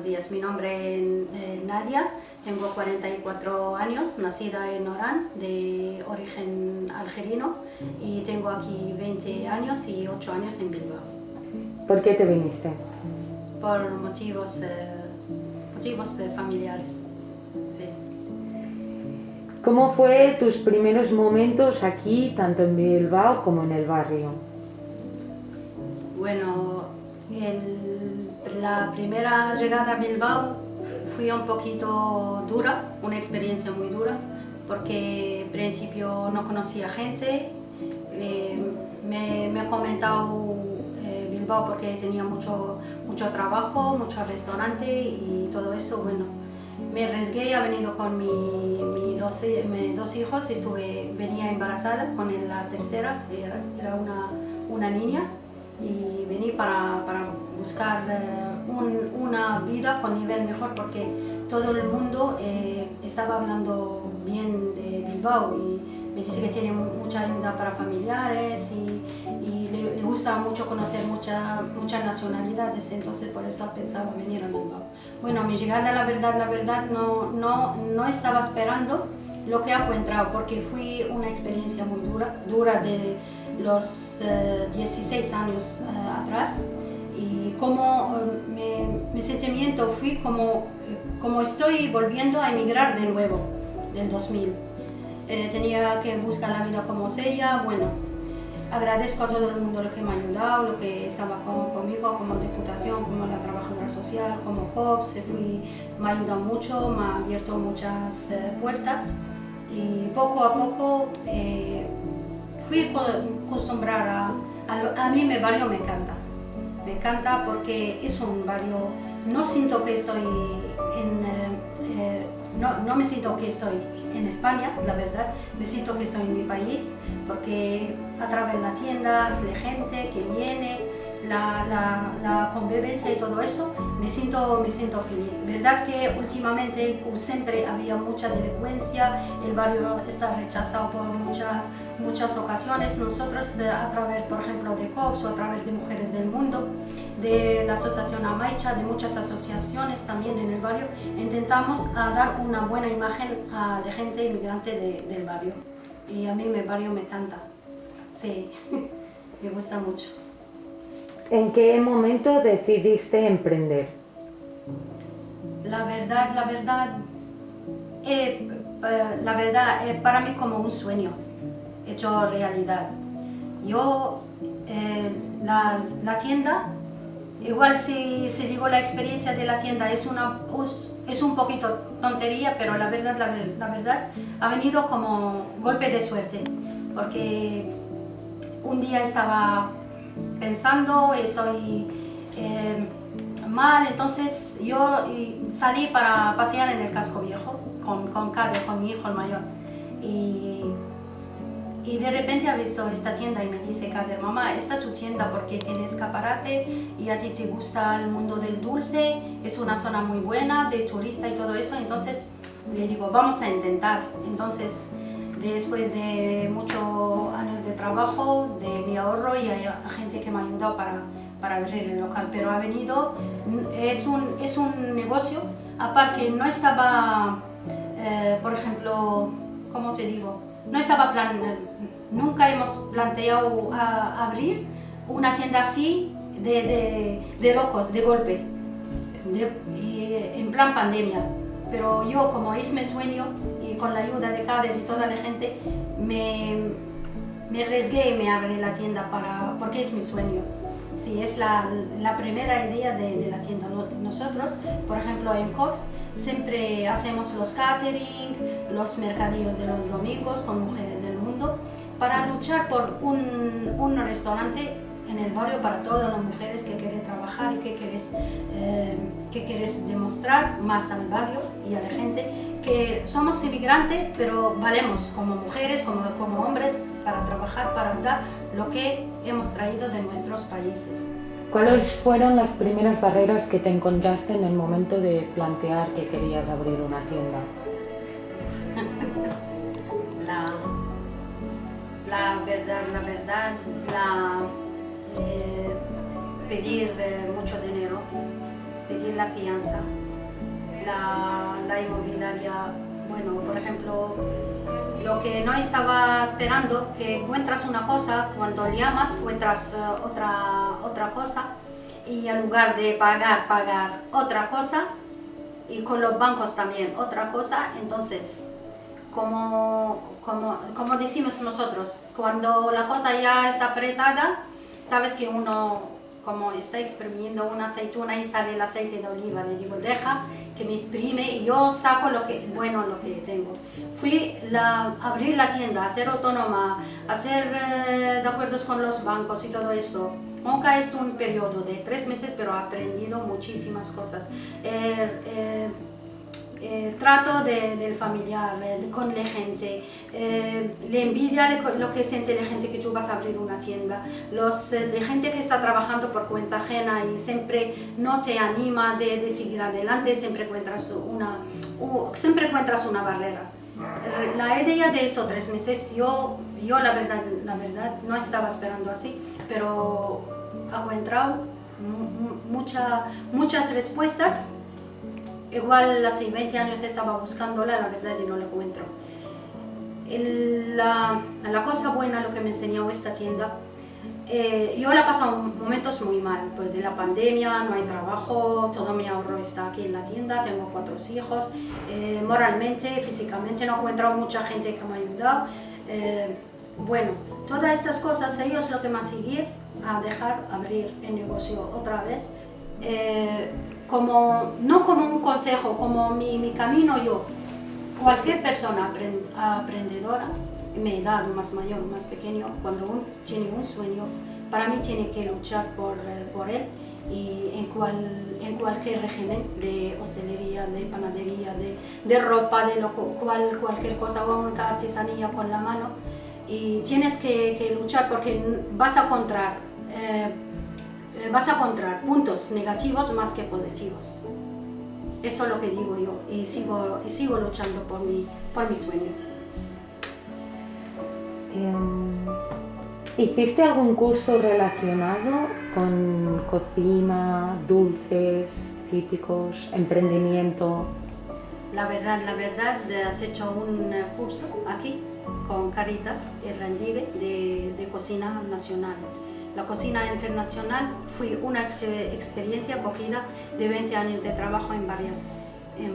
buenos días. Mi nombre es Nadia, tengo 44 años, nacida en Orán, de origen algerino, y tengo aquí 20 años y 8 años en Bilbao. ¿Por qué te viniste? Por motivos familiares. Sí. ¿Cómo fue tus primeros momentos aquí, tanto en Bilbao como en el barrio? Bueno, la primera llegada a Bilbao fue un poquito dura, una experiencia muy dura, porque en principio no conocía gente. Me ha comentado Bilbao porque tenía mucho trabajo, mucho restaurante y todo eso. Bueno, me arriesgué, he venido con mis dos hijos, venía embarazada con la tercera, era una niña, y vení para buscar una vida con nivel mejor, porque todo el mundo estaba hablando bien de Bilbao y me dice que tiene mucha ayuda para familiares y le gusta mucho conocer muchas nacionalidades, entonces por eso pensaba venir a Bilbao. Bueno, mi llegada, la verdad no estaba esperando lo que he encontrado, porque fue una experiencia muy dura de los 16 años atrás, y como mi sentimiento fue como estoy volviendo a emigrar de nuevo del 2000. Tenía que buscar la vida como sea. Bueno, agradezco a todo el mundo lo que me ha ayudado, lo que estaba conmigo, como Diputación, como la trabajadora social, como COPS, me ha ayudado mucho, me ha abierto muchas puertas, y poco a poco fui acostumbrada a mí. Mi barrio me encanta porque es un barrio, no siento que estoy no me siento que estoy en España, la verdad, me siento que estoy en mi país, porque a través de las tiendas, la gente que viene, la convivencia y todo eso, me siento feliz. Verdad que últimamente siempre había mucha delincuencia, el barrio está rechazado por muchas ocasiones. Nosotros a través, por ejemplo, de COPS o a través de Mujeres del Mundo, de la Asociación Amaicha, de muchas asociaciones también en el barrio, intentamos dar una buena imagen a la gente inmigrante del barrio. Y a mí mi barrio me encanta, sí, me gusta mucho. ¿En qué momento decidiste emprender? La verdad, para mí como un sueño hecho realidad. Yo, la tienda, igual si digo la experiencia de la tienda es un poquito tontería, pero la verdad ha venido como golpe de suerte, porque un día estaba pensando, estoy mal, entonces yo salí para pasear en el casco viejo con Kader, con mi hijo el mayor, y de repente he visto esta tienda y me dice Kader: mamá, esta es tu tienda porque tiene escaparate y a ti te gusta el mundo del dulce, es una zona muy buena de turista y todo eso. Entonces le digo, vamos a intentar. Entonces, después de muchos años de trabajo, de mi ahorro, y hay gente que me ha ayudado para abrir el local, pero ha venido, es un negocio, aparte no estaba, por ejemplo, ¿cómo te digo? No estaba nunca hemos planteado abrir una tienda así de locos, de golpe, en plan pandemia. Pero yo, como es mi sueño, y con la ayuda de Kader y toda la gente, me arriesgué y me abrí la tienda porque es mi sueño. Sí, es la primera idea de la tienda. Nosotros, por ejemplo, en COPS, siempre hacemos los catering, los mercadillos de los domingos con Mujeres del Mundo, para luchar por un restaurante en el barrio para todas las mujeres que quieren trabajar y que quieres demostrar más al barrio y a la gente que somos inmigrantes, pero valemos como mujeres, como hombres, para trabajar, para dar lo que hemos traído de nuestros países. ¿Cuáles fueron las primeras barreras que te encontraste en el momento de plantear que querías abrir una tienda? La verdad, pedir mucho dinero, pedir la fianza. La inmobiliaria, bueno, por ejemplo, lo que no estaba esperando, que encuentras una cosa, cuando llamas encuentras otra cosa, y en lugar de pagar otra cosa, y con los bancos también otra cosa, entonces, como decimos nosotros, cuando la cosa ya está apretada, sabes que uno, como está exprimiendo una aceituna y sale el aceite de oliva, le digo, deja que me exprime y yo saco lo que tengo. Fui a abrir la tienda, a ser autónoma, a hacer de acuerdos con los bancos y todo eso. Nunca es un periodo de 3 meses, pero he aprendido muchísimas cosas. Trato del familiar, con la gente, la envidia, lo que siente la gente que tú vas a abrir una tienda, la gente que está trabajando por cuenta ajena y siempre no te anima de seguir adelante, siempre encuentras una barrera. La idea de esos 3 meses, yo la verdad no estaba esperando así, pero he encontrado muchas respuestas. Igual hace 20 años estaba buscándola, la verdad, y no la encuentro. La cosa buena, lo que me enseñó esta tienda, yo la he pasado momentos muy mal, pues de la pandemia, no hay trabajo, todo mi ahorro está aquí en la tienda, tengo 4 hijos, moralmente, físicamente no he encontrado mucha gente que me ha ayudado. Bueno, todas estas cosas, ellos lo que me han seguido a dejar abrir el negocio otra vez. No como un consejo, como mi camino yo. Cualquier persona aprendedora, mi edad, más mayor, más pequeño, cuando uno tiene un sueño, para mí tiene que luchar por él, y en cualquier régimen de hostelería, de panadería, de ropa, de cualquier cosa, o una artesanía con la mano, y tienes que luchar porque vas a encontrar puntos negativos más que positivos. Eso es lo que digo yo, y sigo luchando por mi sueño. ¿Hiciste algún curso relacionado con cocina, dulces típicos, emprendimiento? La verdad, has hecho un curso aquí con Caritas y Rendive de cocina nacional. La cocina internacional fue una experiencia acogida de 20 años de trabajo en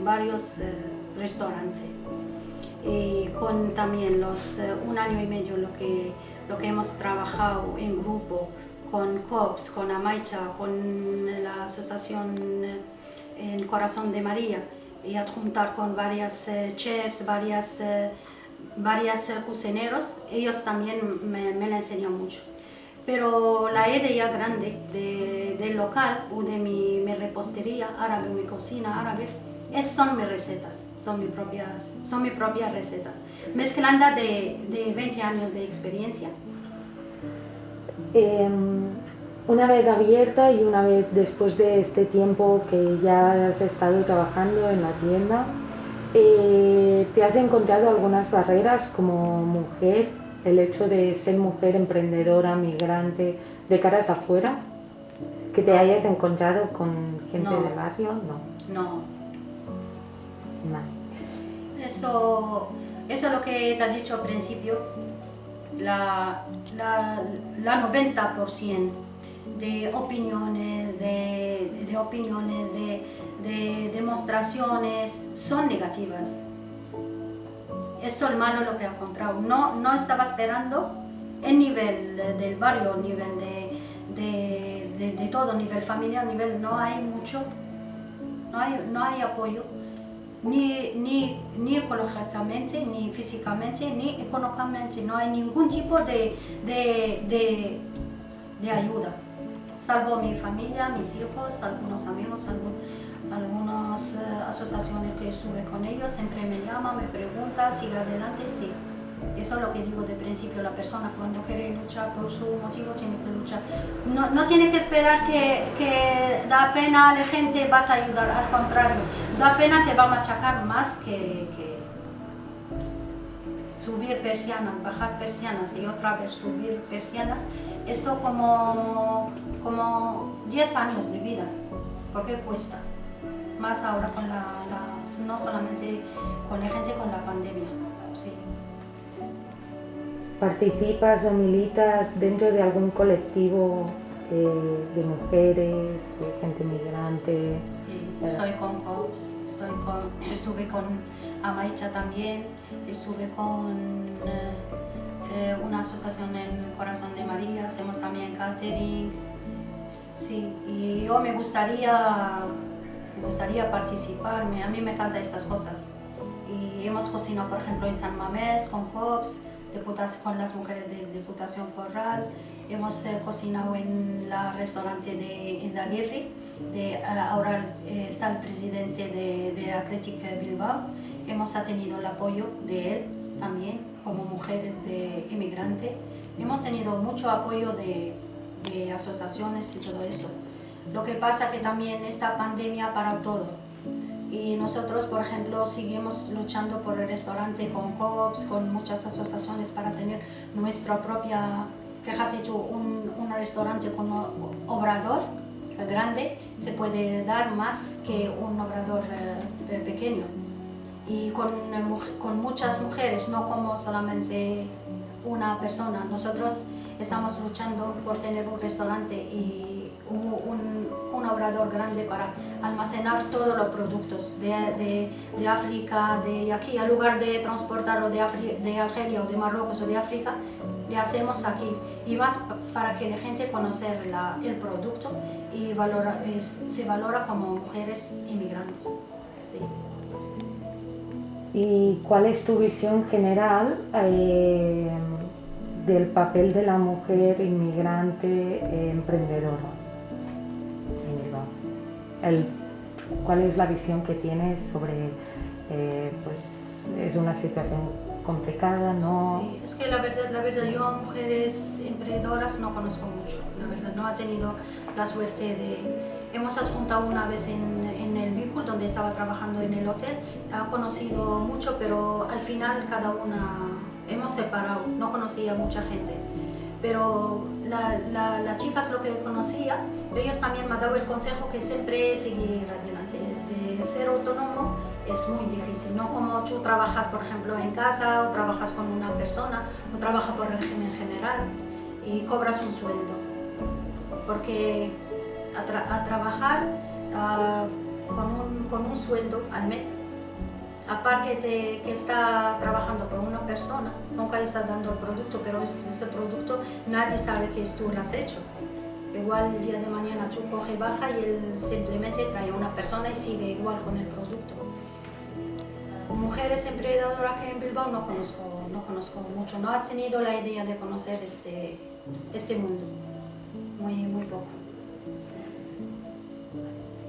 varios restaurantes. Y con también los 1 año y medio lo que hemos trabajado en grupo con COPS, con Amaicha, con la asociación El Corazón de María, y adjuntar con varias chefs, varias cocineros, ellos también me la enseñan mucho. Pero la idea grande del local o de mi repostería árabe, mi cocina árabe, son mis recetas, son mis propias recetas, mezclando de 20 años de experiencia. Una vez abierta y una vez después de este tiempo que ya has estado trabajando en la tienda, ¿te has encontrado algunas barreras como mujer? El hecho de ser mujer emprendedora, migrante, de caras afuera, que te hayas encontrado con gente del barrio, No. No. Eso es lo que te has dicho al principio. La 90% de opiniones, de demostraciones son negativas. Esto es malo lo que he encontrado. No estaba esperando el nivel del barrio, el nivel de todo, nivel familiar, no hay mucho, no hay apoyo, ni ecológicamente, ni físicamente, ni económicamente, no hay ningún tipo de ayuda, salvo mi familia, mis hijos, algunos amigos, algunas asociaciones que estuve con ellos, siempre me llaman, me preguntan, sigue adelante, sí. Eso es lo que digo de principio, la persona cuando quiere luchar por su motivo tiene que luchar. No tiene que esperar que da pena a la gente, vas a ayudar, al contrario, da pena, te va a machacar más que subir persianas, bajar persianas y otra vez subir persianas. Eso como 10 años de vida. porque cuesta. Más ahora con no solamente con la gente, con la pandemia. Sí. ¿Participas o militas dentro de algún colectivo de mujeres, de gente migrante? Sí, estoy con COPS, estuve con Amaicha también, estuve con una asociación en Corazón de María, hacemos también catering. Sí, y yo me gustaría participar, a mí me encantan estas cosas. Y hemos cocinado, por ejemplo, en San Mamés con COPS, con las mujeres de Diputación Foral. Hemos cocinado en el restaurante de Indaguirre, ahora está el presidente de Athletic Bilbao. Hemos tenido el apoyo de él también, como mujeres de inmigrantes. Hemos tenido mucho apoyo de asociaciones y todo eso. Lo que pasa que también esta pandemia ha parado todo. Y nosotros, por ejemplo, seguimos luchando por el restaurante con COPS, con muchas asociaciones para tener nuestra propia, fíjate tú, un restaurante con un obrador grande se puede dar más que un obrador pequeño. Y con muchas mujeres, no como solamente una persona. Nosotros estamos luchando por tener un restaurante y un obrador grande para almacenar todos los productos de África, de aquí, en lugar de transportarlo de Argelia o de Marruecos o de África, le hacemos aquí. Y más para que la gente conozca el producto y se valora como mujeres inmigrantes. Sí. ¿Y cuál es tu visión general del papel de la mujer inmigrante emprendedora? ¿Cuál es la visión que tienes sobre, pues es una situación complicada, ¿no? Sí, es que la verdad yo mujeres emprendedoras no conozco mucho, la verdad no he tenido la suerte hemos adjuntado una vez en el vehículo donde estaba trabajando en el hotel, he conocido mucho, pero al final cada una hemos separado, no conocía mucha gente. Pero las chicas lo que conocía, ellos también me han dado el consejo que siempre seguir adelante. De ser autónomo es muy difícil, no como tú trabajas, por ejemplo, en casa o trabajas con una persona o trabajas por el régimen general y cobras un sueldo. Porque a trabajar con un sueldo al mes, aparte de que está trabajando por una persona, nunca está dando el producto, pero este producto nadie sabe que tú lo has hecho. Igual el día de mañana tú coge baja y él simplemente trae a una persona y sigue igual con el producto. Mujeres emprendedoras que en Bilbao no conozco mucho, no he tenido la idea de conocer este mundo, muy poco.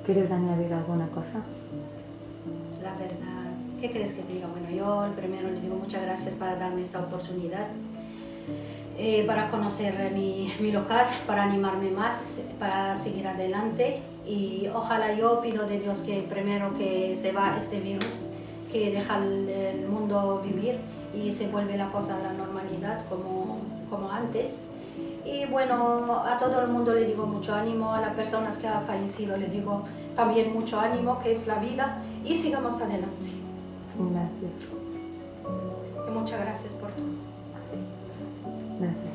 ¿Quieres añadir alguna cosa? La verdad, ¿qué crees que te diga? Bueno, yo primero le digo muchas gracias para darme esta oportunidad, para conocer mi local, para animarme más, para seguir adelante y ojalá yo pido de Dios que primero que se va este virus, que deja el mundo vivir y se vuelve la cosa a la normalidad como antes. Y bueno, a todo el mundo le digo mucho ánimo, a las personas que han fallecido le digo también mucho ánimo, que es la vida, y sigamos adelante. Gracias. Y muchas gracias por todo. Gracias.